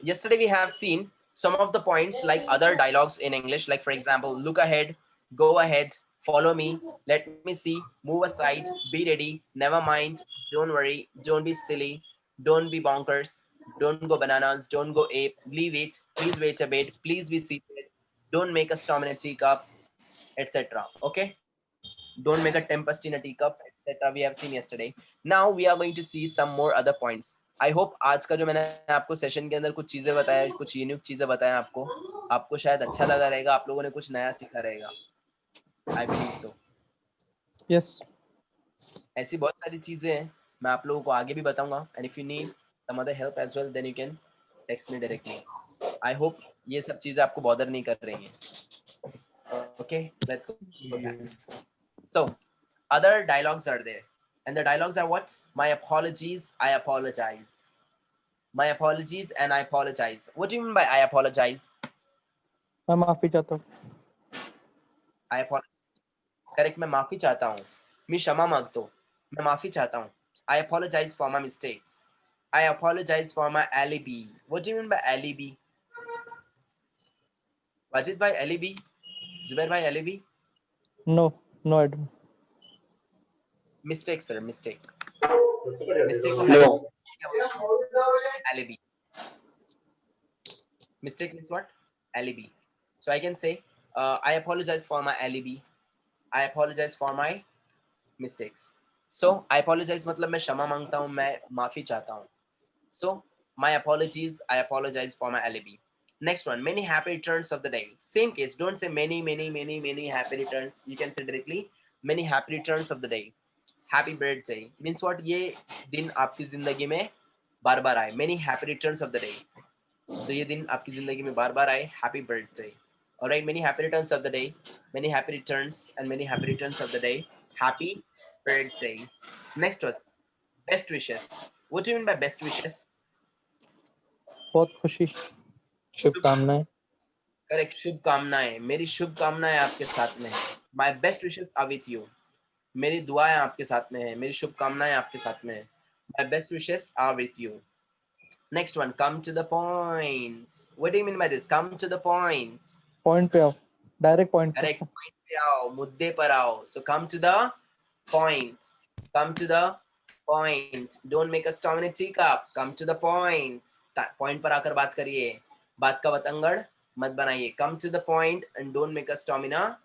yesterday we have seen some of the points like other dialogues in English, like for example, look ahead, go ahead, follow me, let me see, move aside, be ready, never mind, don't worry, don't be silly, don't be bonkers, don't go bananas, don't go ape, leave it, please wait a bit, please be seated, don't make a storm in a teacup, etc. Okay, don't make a tempest in a teacup, etc. We have seen yesterday. Now we are going to see some more other points. I hope आज का जो मैंने आपको session के अंदर कुछ चीजें बताया, कुछ यूनिक चीजें बताया आपको शायद अच्छा लगा रहेगा, आप लोगों ने कुछ नया सीखा रहेगा. I believe so. Yes. ऐसी बहुत सारी चीजें हैं, मैं आप लोगों को आगे भी बताऊंगा. And if you need some other help as well then you can text me directly. I hope ये सब चीजें आपको बॉदर नहीं कर रही हैं. Okay, let's go back. Yes. So, other dialogues are there. And the dialogues are what? My apologies, I apologize. My apologies and I apologize. What do you mean by I apologize? मैं माफी चाहता हूँ. I apologize. Correct, मैं माफी चाहता हूँ. मी क्षमा मांगतो. मैं माफी चाहता हूँ. I apologize for my mistakes. I apologize for my alibi. What do you mean by alibi? Wajid bhai, alibi? Zubair bhai, alibi? No, I don't. Mistake, sir, mistake. Mistake को No. alibi. Mistake means what? Alibi. So I can say, I apologize for my alibi. I apologize for my mistakes. So I apologize मतलब मैं क्षमा मांगता हूँ, मैं माफी चाहता हूँ. So my apologies, I apologize for my alibi. Next one, many happy returns of the day. Same case, don't say many happy returns. You can say directly many happy returns of the day. Happy birthday means what? ये दिन आपकी जिंदगी में बार बार आए. Many happy returns of the day. So ये दिन आपकी जिंदगी में बार बार आए. Happy birthday. Alright, many happy returns of the day. Many happy returns and many happy returns of the day. Happy birthday. Next was best wishes. What do you mean by best wishes? बहुत खुशी. शुभकामनाएं. Correct, शुभकामनाएं. मेरी शुभकामनाएं आपके साथ में है. My best wishes are with you. मेरी दुआएं आपके साथ में है. मेरी शुभकामनाएं आपके साथ में है. My best wishes are with you. Next one, come to the point. What do you mean by this? Come to the point. Point पे आओ. Direct point पे. Correct, point पे आओ, मुद्दे पर आओ. So come to the point. Come to the point. Don't make a storm in a teacup. Come to the point. Point पर आकर बात करिए. बात का बतंगड़ मत बनाइए. Come to the point and don't make a storm in a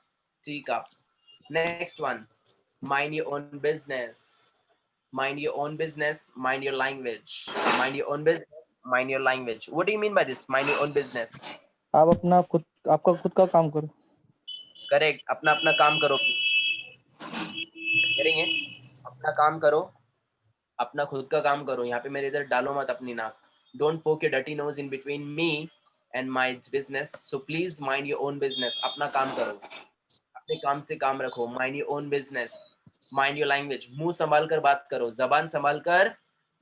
teacup. Next one, mind your own business. Mind your own business. Mind your language. Mind your own business. Mind your language. What do you mean by this? Mind your own business. आप आपका खुद का काम करो. Correct, अपना अपना काम करो. करेंगे, अपना काम करो, अपना खुद का काम करो. यहाँ पे मेरे इधर डालो मत अपनी नाक. Don't poke your dirty nose in between me and my business. So please mind your own business. अपना काम करो, अपने काम से काम रखो. Mind your own business. Mind your language. मुंह संभाल कर बात करो, जबान संभाल कर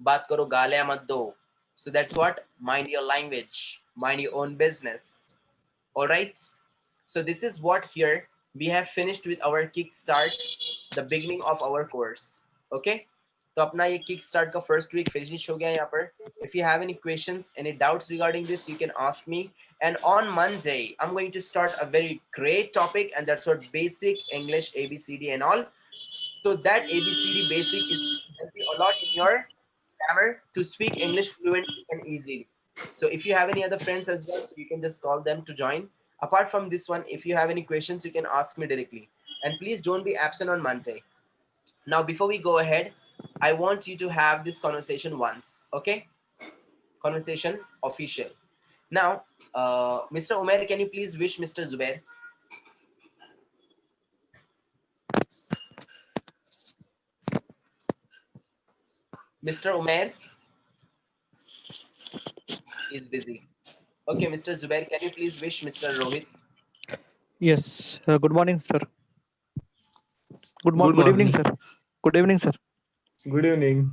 बात करो, गालियां मत दो. So that's what, mind your language, mind your own business. All right, so this is what here we have finished with our kickstart, the beginning of our course. Okay, तो अपना ये kickstart का first week finish हो गया यहाँ पर. If you have any questions, any doubts regarding this, you can ask me. And on Monday I'm going to start a very great topic, and that's what basic English ABCD and all. So that ABCD basic is helping a lot in your grammar to speak English fluently and easily. So if you have any other friends as well, so you can just call them to join. Apart from this one, if you have any questions, you can ask me directly. And please don't be absent on Monday. Now, before we go ahead, I want you to have this conversation once, okay? Conversation official. Now, Mr. Umair, can you please wish Mr. Zubair? Mr. Umair is busy. Okay, Mr. Zubair, can you please wish Mr. Rohit? Yes. Good morning, sir. Good morning. evening, sir. Good evening, sir. Good evening.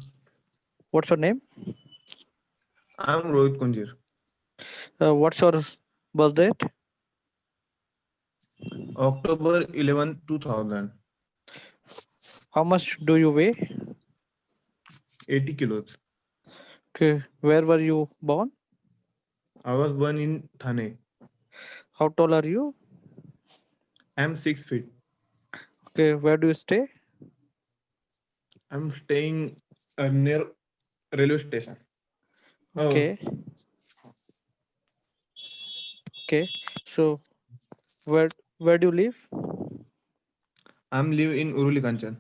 What's your name? I'm Rohit Kunjir. What's your birth date? October 11, 2000. How much do you weigh? 80 kilos. Okay. Where were you born? I was born in Thane. How tall are you? I'm 6 feet. Okay, where do you stay? I'm staying near railway station. Okay, okay. So where do you live? I'm live in Uruli Kanchan.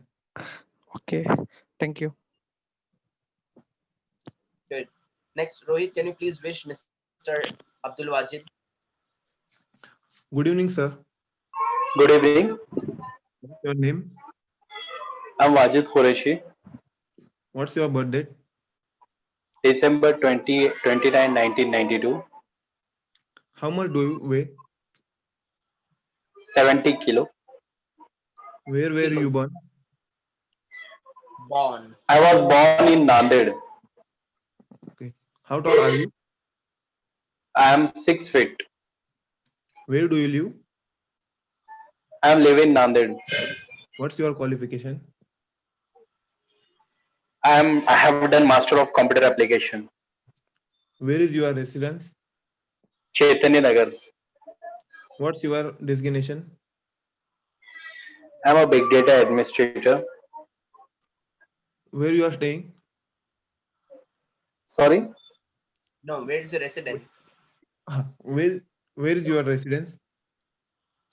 Okay, thank you. Good. Next, Rohit, can you please wish Mr. Abdul Wajid? Good evening, sir. Good evening. What's your name? I'm Wajid Qureshi. What's your birthday? December 29, 1992. How much do you weigh? 70 kilo. Where were you Kilos. born? Born. I was born in Nanded. Okay. How tall are you? I am 6 feet. Where do you live? I am living in Nanded. What's your qualification? I have done Master of Computer Application. Where is your residence? Chaitanya Nagar. What's your designation? I am a big data administrator. Where you are staying? Sorry. No, where's your residence? Where is your residence?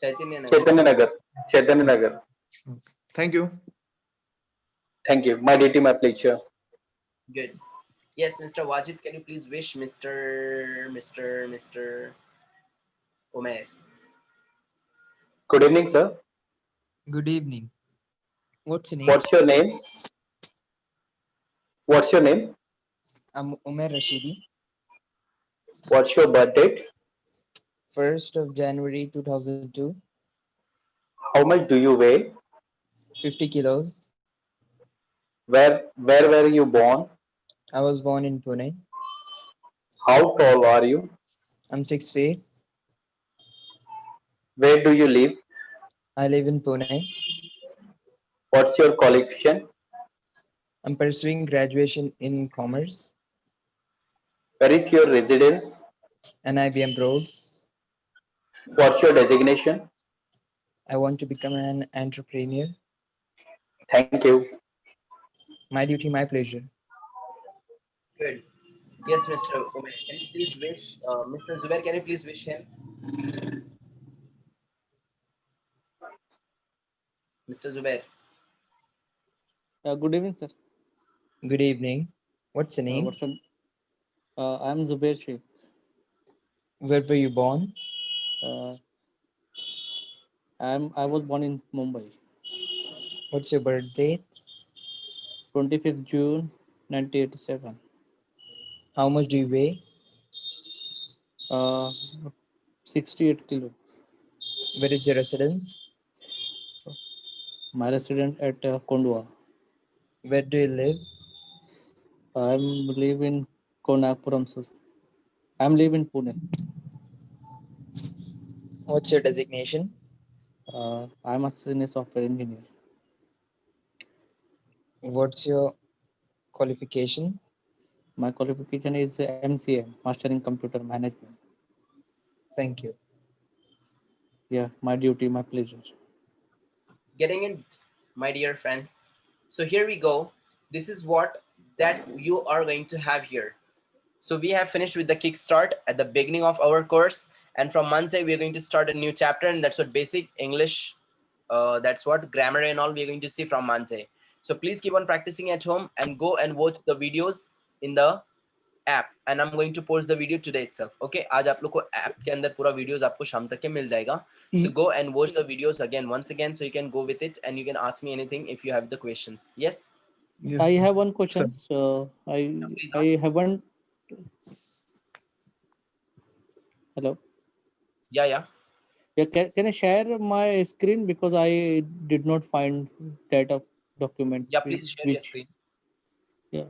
Chaitanya Nagar. Chaitanya Nagar. Chaitanya Nagar. Thank you. Thank you. My duty, my pleasure. Good. Yes, Mr. Wajid, can you please wish Mr. Umair? Good evening, sir. Good evening. What's your name? What's your name? What's your name? I'm Umair Rashidi. What's your birth date? 1st of January 2002. How much do you weigh? 50 kilos. Where were you born? I was born in Pune. How tall are you? I'm 6 feet. Where do you live? I live in Pune. What's your qualification? I'm pursuing graduation in commerce Where is your residence? and IBM Road. What's your designation? I want to become an entrepreneur. Thank you. My duty, my pleasure. Good. Yes, Mr. Umair, can you please wish Mr. Zubair? Can you please wish him? Mr. Zubair. Good evening, sir. Good evening. What's your name? What's your? I'm Zubair Sheikh. Where were you born? I was born in Mumbai, What's your birth date? 25th June 1987. How much do you weigh? 68 kilo. Where is your residence? My resident at Kondwa. Where do you live? I'm live in Konagpuram. I'm live in Pune. What's your designation? I'm a senior software engineer. What's your qualification? My qualification is MCM, Master in Computer Management. Thank you. Yeah, my duty, my pleasure. Getting it, my dear friends. So here we go. This is what that you are going to have here. So we have finished with the kickstart at the beginning of our course, and from Monday we're going to start a new chapter, and that's what basic English, that's what grammar and all we're going to see from Monday. So please keep on practicing at home and go and watch the videos in the app, and I'm going to post the video today itself. Okay, आज आप लोग को app के अंदर पूरा videos आपको शाम तक के मिल जाएगा. So go and watch the videos once again, so you can go with it and you can ask me anything if you have the questions. Yes. Yes. I have one question. Please I ask. haven't. Hello. Yeah. Yeah, can I share my screen because I did not find that of document. Yeah, please share your which screen. yeah.